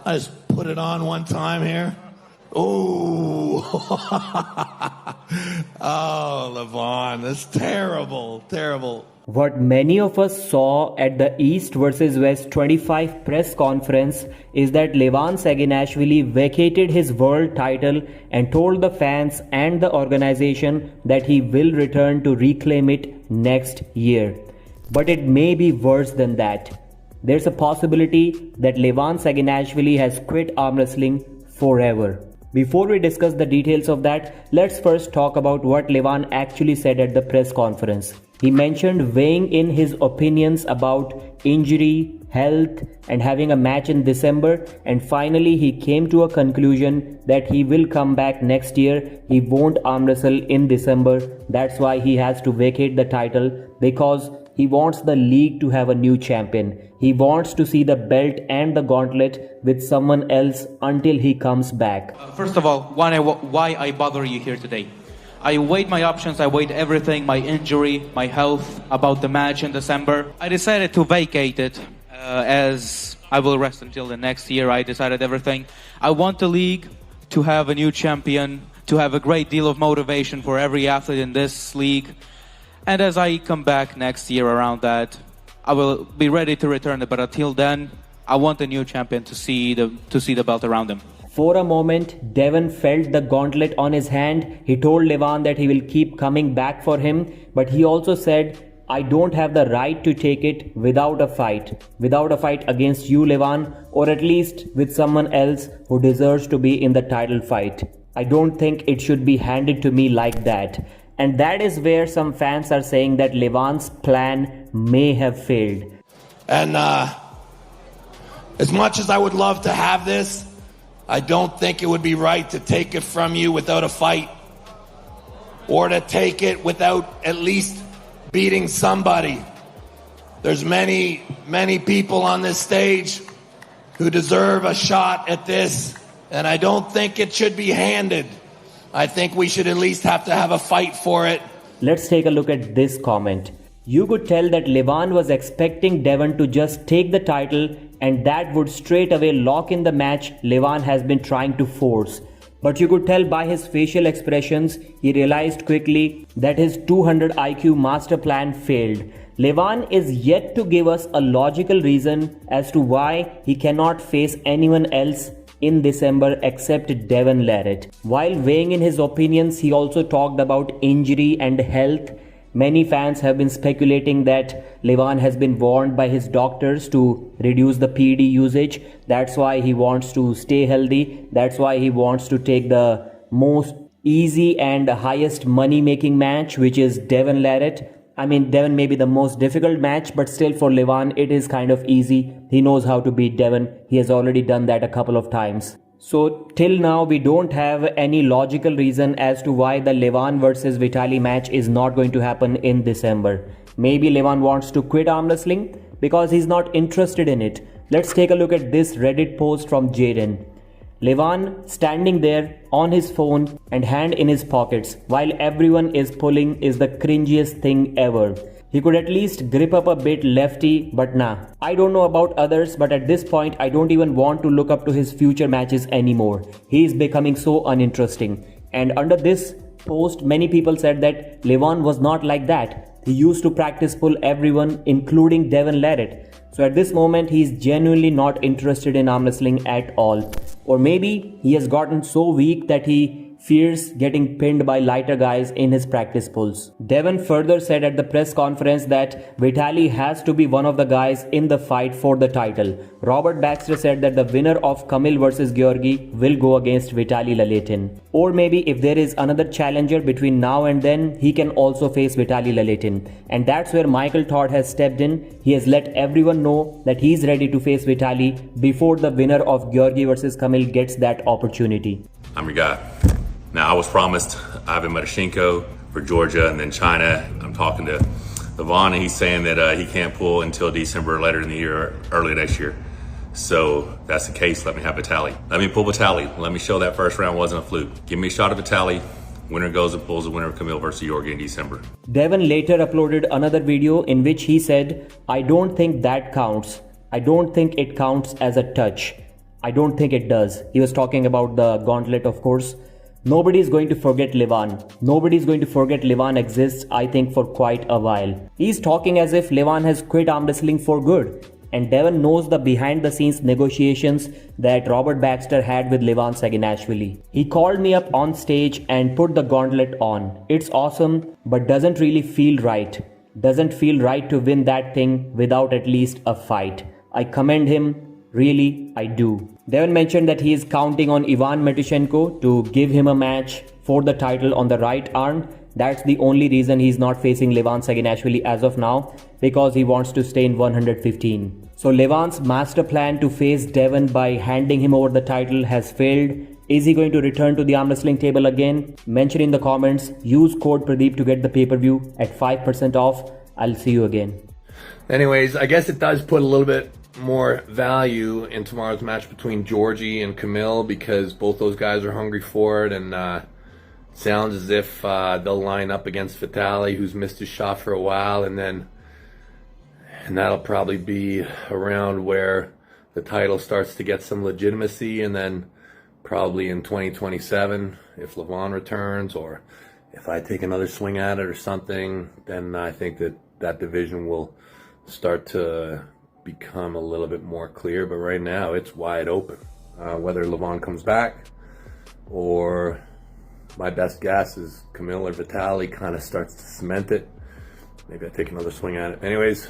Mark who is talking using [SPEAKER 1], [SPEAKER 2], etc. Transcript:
[SPEAKER 1] I just put it on one time here. Ooh. Oh, Levan, that's terrible, terrible.
[SPEAKER 2] What many of us saw at the East vs West 25 press conference is that Levan Saginashvili vacated his world title and told the fans and the organization that he will return to reclaim it next year. But it may be worse than that. There's a possibility that Levan Saginashvili has quit arm wrestling forever. Before we discuss the details of that, let's first talk about what Levan actually said at the press conference. He mentioned weighing in his opinions about injury, health, and having a match in December, and finally he came to a conclusion that he will come back next year. He won't arm wrestle in December. That's why he has to vacate the title, because he wants the league to have a new champion. He wants to see the belt and the gauntlet with someone else until he comes back.
[SPEAKER 3] First of all, why I bother you here today? I weighed my options, I weighed everything, my injury, my health, about the match in December. I decided to vacate it as I will rest until the next year. I decided everything. I want the league to have a new champion, to have a great deal of motivation for every athlete in this league. And as I come back next year around that, I will be ready to return it. But until then, I want a new champion to see the belt around him.
[SPEAKER 2] For a moment, Devon felt the gauntlet on his hand. He told Levan that he will keep coming back for him, but he also said, I don't have the right to take it without a fight against you, Levan, or at least with someone else who deserves to be in the title fight. I don't think it should be handed to me like that. And that is where some fans are saying that Levan's plan may have failed.
[SPEAKER 1] And as much as I would love to have this, I don't think it would be right to take it from you without a fight, or to take it without at least beating somebody. There's many people on this stage who deserve a shot at this, and I don't think it should be handed. I think we should at least have to have a fight for it.
[SPEAKER 2] Let's take a look at this comment. You could tell that Levan was expecting Devon to just take the title, and that would straight away lock in the match Levan has been trying to force. But you could tell by his facial expressions, he realized quickly that his 200 IQ master plan failed. Levan is yet to give us a logical reason as to why he cannot face anyone else in December except Devon Larratt. While weighing in his opinions, he also talked about injury and health. Many fans have been speculating that Levan has been warned by his doctors to reduce the PED usage. That's why he wants to stay healthy. That's why he wants to take the most easy and highest money-making match, which is Devon Larratt. I mean, Devon may be the most difficult match, but still for Levan, it is kind of easy. He knows how to beat Devon. He has already done that a couple of times. So till now, we don't have any logical reason as to why the Levan versus Vitali match is not going to happen in December. Maybe Levan wants to quit arm wrestling because he's not interested in it. Let's take a look at this Reddit post from Jaden. Levan standing there on his phone and hand in his pockets while everyone is pulling is the cringiest thing ever. He could at least grip up a bit lefty, but nah. I don't know about others, but at this point I don't even want to look up to his future matches anymore. He is becoming so uninteresting. And under this post, many people said that Levan was not like that. He used to practice pull everyone, including Devon Larratt. So at this moment, he is genuinely not interested in arm wrestling at all. Or maybe he has gotten so weak that he fears getting pinned by lighter guys in his practice pulls. Devon further said at the press conference that Vitali has to be one of the guys in the fight for the title. Robert Baxter said that the winner of Kamil versus Georgi will go against Vitali Laletin. Or maybe if there is another challenger between now and then, he can also face Vitali Laletin. And that's where Michael Todd has stepped in. He has let everyone know that he's ready to face Vitali before the winner of Georgi versus Kamil gets that opportunity.
[SPEAKER 4] I'm your guy. Now, I was promised Ivan Matashenko for Georgia and then China. I'm talking to Levan, and he's saying that he can't pull until December, later in the year, or early next year. So if that's the case, let me have Vitali. Let me pull Vitali. Let me show that first round wasn't a fluke. Give me a shot at Vitali. Winner goes and pulls the winner of Kamil versus Georgi in December.
[SPEAKER 2] Devon later uploaded another video in which he said, I don't think that counts. I don't think it counts as a touch. I don't think it does. He was talking about the gauntlet, of course. Nobody's going to forget Levan. Nobody's going to forget Levan exists, I think, for quite a while. He's talking as if Levan has quit arm wrestling for good. And Devon knows the behind the scenes negotiations that Robert Baxter had with Levan Saginashvili. He called me up on stage and put the gauntlet on. It's awesome, but doesn't really feel right. Doesn't feel right to win that thing without at least a fight. I commend him. Really, I do. Devon mentioned that he is counting on Ivan Matyushenko to give him a match for the title on the right arm. That's the only reason he's not facing Levan Saginashvili as of now, because he wants to stay in 115. So Levan's master plan to face Devon by handing him over the title has failed. Is he going to return to the arm wrestling table again? Mention in the comments. Use code Pradeep to get the pay-per-view at 5% off. I'll see you again.
[SPEAKER 1] Anyways, I guess it does put a little bit more value in tomorrow's match between Georgie and Camille, because both those guys are hungry for it, and sounds as if they'll line up against Vitali, who's missed his shot for a while, and that'll probably be around where the title starts to get some legitimacy, and then probably in 2027, if Levan returns, or if I take another swing at it or something, then I think that division will start to become a little bit more clear. But right now it's wide open. Whether Levan comes back, or my best guess is Camille or Vitali kind of starts to cement it. Maybe I take another swing at it. Anyways,